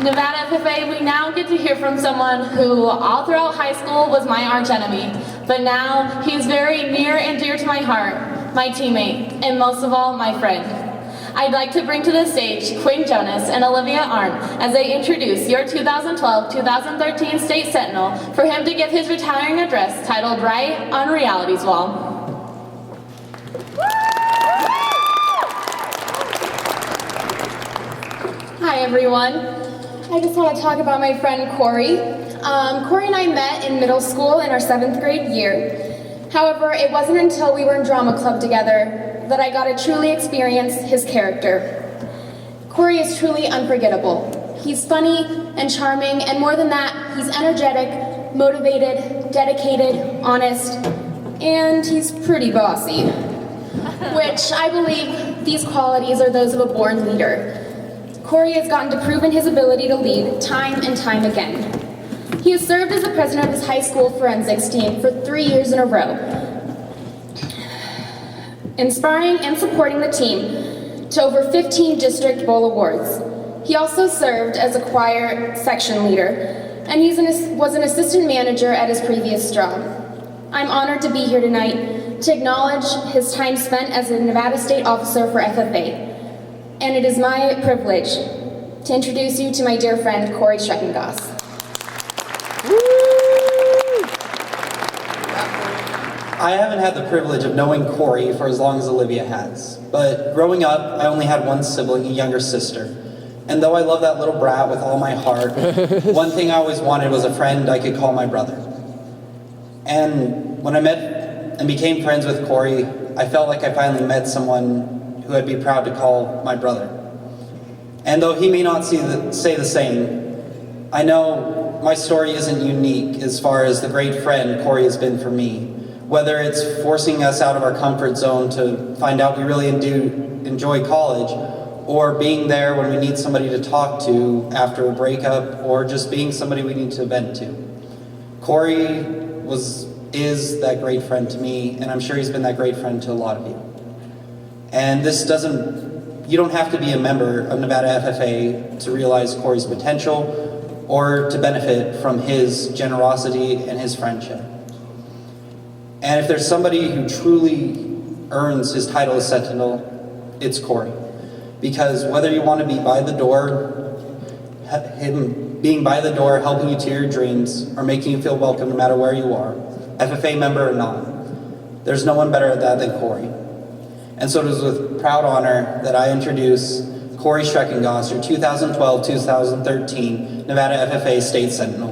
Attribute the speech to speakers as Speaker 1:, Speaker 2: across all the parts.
Speaker 1: Nevada FFA, we now get to hear from someone who all throughout high school was my arch enemy, but now he is very near and dear to my heart, my teammate, and most of all, my friend. I'd like to bring to the stage Quinn Jonas and Olivia Arm as they introduce your 2012-2013 State Sentinel for him to give his retiring address titled Right on Reality's Wall. Hi everyone. I just want to talk about my friend Cory. Cory and I met in middle school in our 7th grade year. However, it wasn't until we were in drama club together that I got to truly experience his character. Cory is truly unforgettable. He's funny and charming, and more than that, he's energetic, motivated, dedicated, honest, and he's pretty bossy. Which I believe these qualities are those of a born leader. Cory has gotten to prove his ability to lead time and time again. He has served as the president of his high school forensics team for 3 years in a row, inspiring and supporting the team to over 15 district bowl awards. He also served as a choir section leader, and was an assistant manager at his previous job. I'm honored to be here tonight to acknowledge his time spent as a Nevada State officer for FFA. And it is my privilege to introduce you to my dear friend, Cory Shrecengost.
Speaker 2: I haven't had the privilege of knowing Cory for as long as Olivia has, but growing up, I only had one sibling, a younger sister. And though I love that little brat with all my heart, one thing I always wanted was a friend I could call my brother. And when I met and became friends with Cory, I felt like I finally met someone who I'd be proud to call my brother. And though he may not say the same, I know my story isn't unique as far as the great friend Cory has been for me. Whether it's forcing us out of our comfort zone to find out we really do enjoy college, or being there when we need somebody to talk to after a breakup, or just being somebody we need to vent to. Cory is that great friend to me, and I'm sure he's been that great friend to a lot of you. And you don't have to be a member of Nevada FFA to realize Cory's potential or to benefit from his generosity and his friendship. And if there's somebody who truly earns his title as Sentinel, it's Cory. Because whether you want to be by the door, him being by the door, helping you to your dreams, or making you feel welcome no matter where you are, FFA member or not, there's no one better at that than Cory. And so it is with proud honor that I introduce Cory Shrecengost, your 2012-2013 Nevada FFA State Sentinel.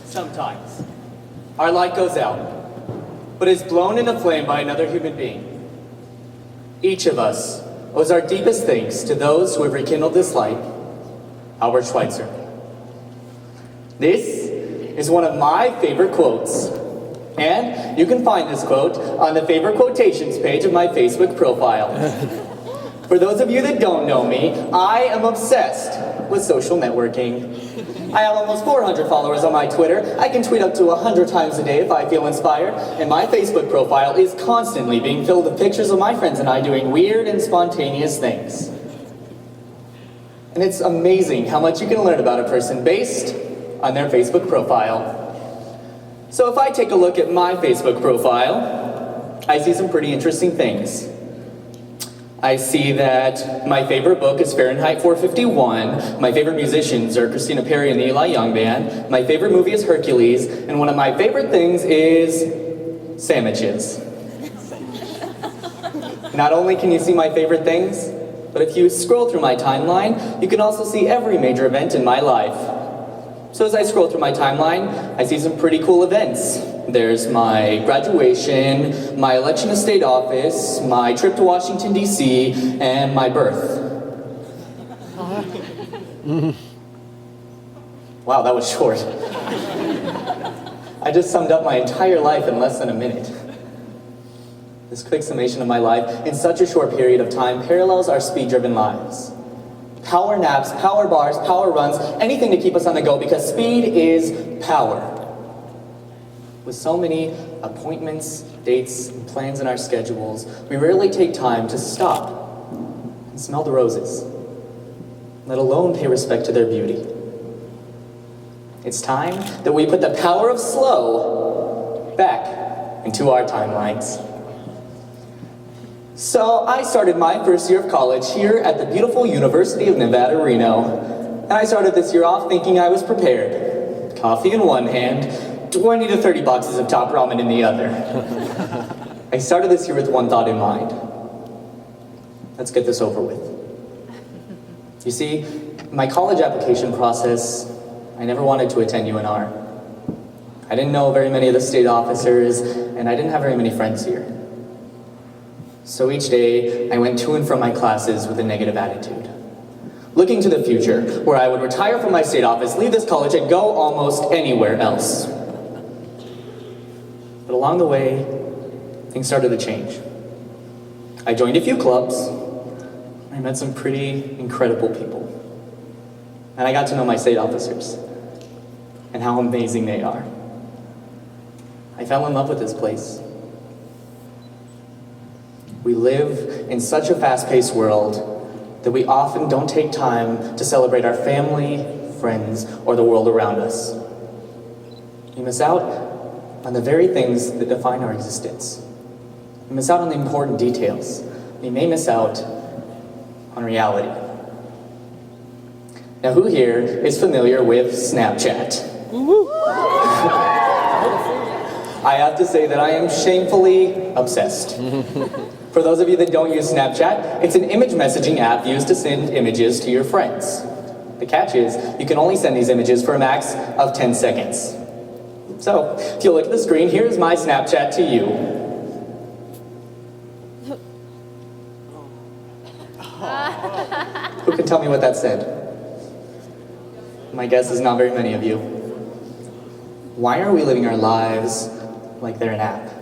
Speaker 3: Sometimes, our light goes out, but is blown into flame by another human being. Each of us owes our deepest thanks to those who have rekindled this light. Albert Schweitzer. This is one of my favorite quotes, and you can find this quote on the favorite quotations page of my Facebook profile. For those of you that don't know me, I am obsessed with social networking. I have almost 400 followers on my Twitter. I can tweet up to 100 times a day if I feel inspired. And my Facebook profile is constantly being filled with pictures of my friends and I doing weird and spontaneous things. And it's amazing how much you can learn about a person based on their Facebook profile. So if I take a look at my Facebook profile, I see some pretty interesting things. I see that my favorite book is Fahrenheit 451, my favorite musicians are Christina Perri and the Eli Young Band, my favorite movie is Hercules, and one of my favorite things is sandwiches. Not only can you see my favorite things, but if you scroll through my timeline, you can also see every major event in my life. So as I scroll through my timeline, I see some pretty cool events. There's my graduation, my election to state office, my trip to Washington, D.C., and my birth. Wow, that was short. I just summed up my entire life in less than a minute. This quick summation of my life in such a short period of time parallels our speed-driven lives. Power naps, power bars, power runs, anything to keep us on the go because speed is power. With so many appointments, dates, and plans in our schedules, we rarely take time to stop and smell the roses, let alone pay respect to their beauty. It's time that we put the power of slow back into our timelines. So I started my first year of college here at the beautiful University of Nevada, Reno. And I started this year off thinking I was prepared. Coffee in one hand, 20 to 30 boxes of top ramen in the other. I started this year with one thought in mind. Let's get this over with. You see, my college application process, I never wanted to attend UNR. I didn't know very many of the state officers, and I didn't have very many friends here. So each day, I went to and from my classes with a negative attitude. Looking to the future, where I would retire from my state office, leave this college, and go almost anywhere else. But along the way, things started to change. I joined a few clubs. I met some pretty incredible people. And I got to know my state officers and how amazing they are. I fell in love with this place. We live in such a fast-paced world that we often don't take time to celebrate our family, friends, or the world around us. We miss out on the very things that define our existence. We miss out on the important details. We may miss out on reality. Now, who here is familiar with Snapchat? I have to say that I am shamefully obsessed. For those of you that don't use Snapchat, it's an image messaging app used to send images to your friends. The catch is, you can only send these images for a max of 10 seconds. So, if you look at the screen, here's my Snapchat to you. Who can tell me what that said? My guess is not very many of you. Why are we living our lives like they're an app?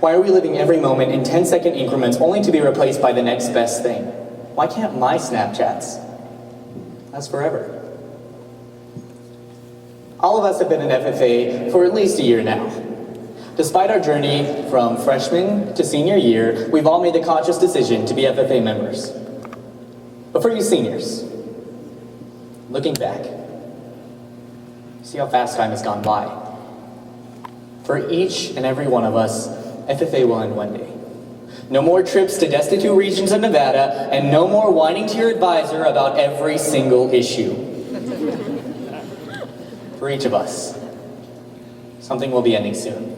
Speaker 3: Why are we living every moment in 10-second increments only to be replaced by the next best thing? Why can't my Snapchats last forever? All of us have been in FFA for at least a year now. Despite our journey from freshman to senior year, we've all made the conscious decision to be FFA members. But for you seniors, looking back, see how fast time has gone by. For each and every one of us, FFA will end one day. No more trips to destitute regions of Nevada, and no more whining to your advisor about every single issue. For each of us, something will be ending soon.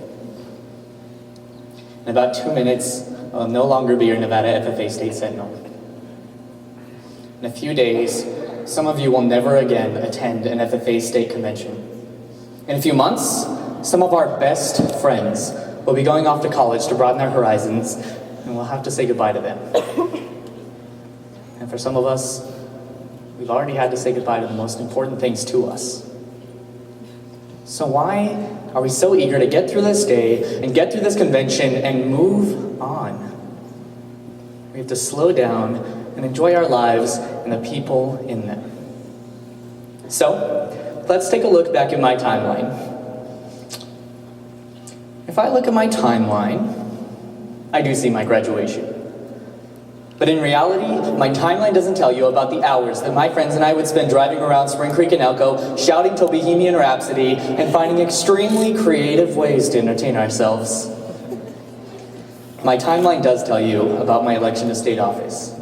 Speaker 3: In about 2 minutes, I'll no longer be your Nevada FFA State Sentinel. In a few days, some of you will never again attend an FFA state convention. In a few months, some of our best friends will be going off to college to broaden their horizons, and we'll have to say goodbye to them. And for some of us, we've already had to say goodbye to the most important things to us. So why are we so eager to get through this day and get through this convention and move on? We have to slow down and enjoy our lives and the people in them. So, let's take a look back at my timeline. If I look at my timeline, I do see my graduation. But in reality, my timeline doesn't tell you about the hours that my friends and I would spend driving around Spring Creek and Elko, shouting to Bohemian Rhapsody, and finding extremely creative ways to entertain ourselves. My timeline does tell you about my election to state office.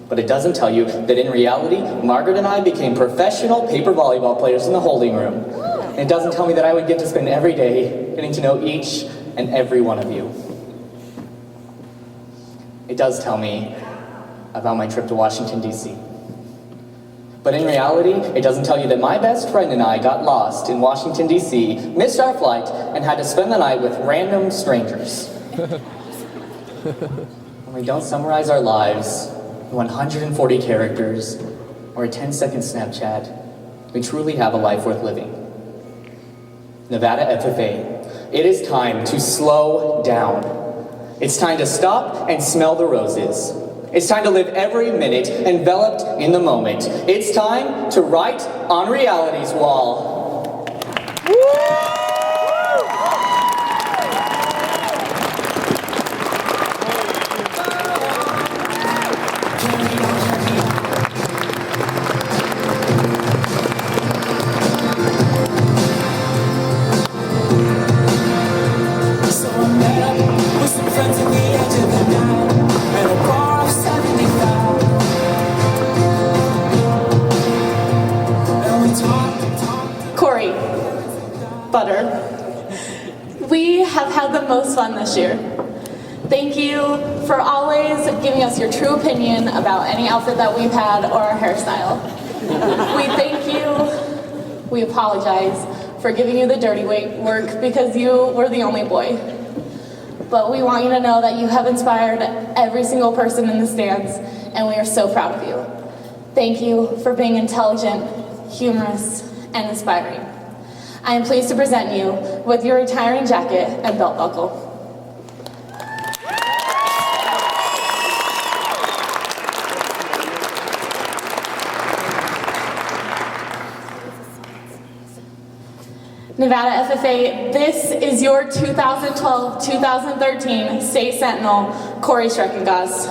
Speaker 3: But it doesn't tell you that in reality, Margaret and I became professional paper volleyball players in the holding room. And it doesn't tell me that I would get to spend every day getting to know each and every one of you. It does tell me about my trip to Washington, D.C. But in reality, it doesn't tell you that my best friend and I got lost in Washington, D.C., missed our flight, and had to spend the night with random strangers. When we don't summarize our lives in 140 characters or a 10-second Snapchat, we truly have a life worth living. Nevada FFA, it is time to slow down. It's time to stop and smell the roses. It's time to live every minute enveloped in the moment. It's time to write on reality's wall.
Speaker 4: So I met up with some friends at the edge of the night at a bar of 75. And we talked.
Speaker 5: Cory, Butter, we have had the most fun this year. Thank you for always giving us your true opinion about any outfit that we've had or our hairstyle. We thank you, we apologize for giving you the dirty work because you were the only boy. But we want you to know that you have inspired every single person in the stands, and we are so proud of you. Thank you for being intelligent, humorous, and inspiring. I am pleased to present you with your retiring jacket and belt buckle. Nevada FFA, this is your 2012-2013 State Sentinel Cory Shrecengost.